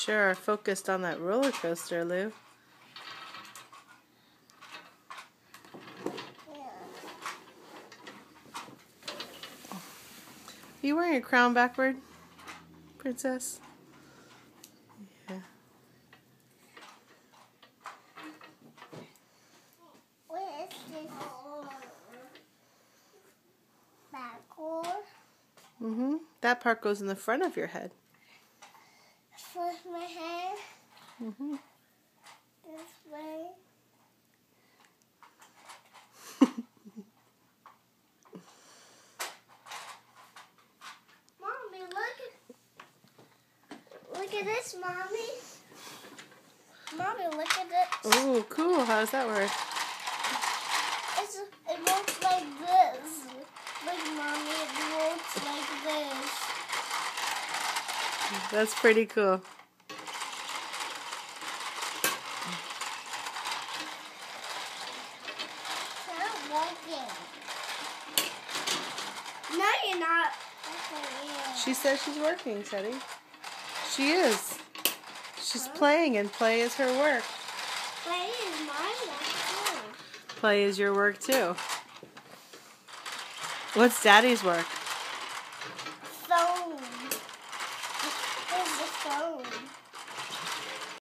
sure are focused on that roller coaster, Lou. Are you wearing a crown backward, Princess? Yeah. Where is this? Backward? Mm-hmm. That part goes in the front of your head. Front of my head? Mm-hmm. This way? Mommy, look at this, Mommy. Mommy, look at this. Oh, cool. How does that work? It looks like this. Look, Mommy, it looks like this. That's pretty cool. It's not working. No, you're not. She says she's working, Teddy. She is. She's playing, and play is her work. Play is my work too. Play is your work, too. What's Daddy's work?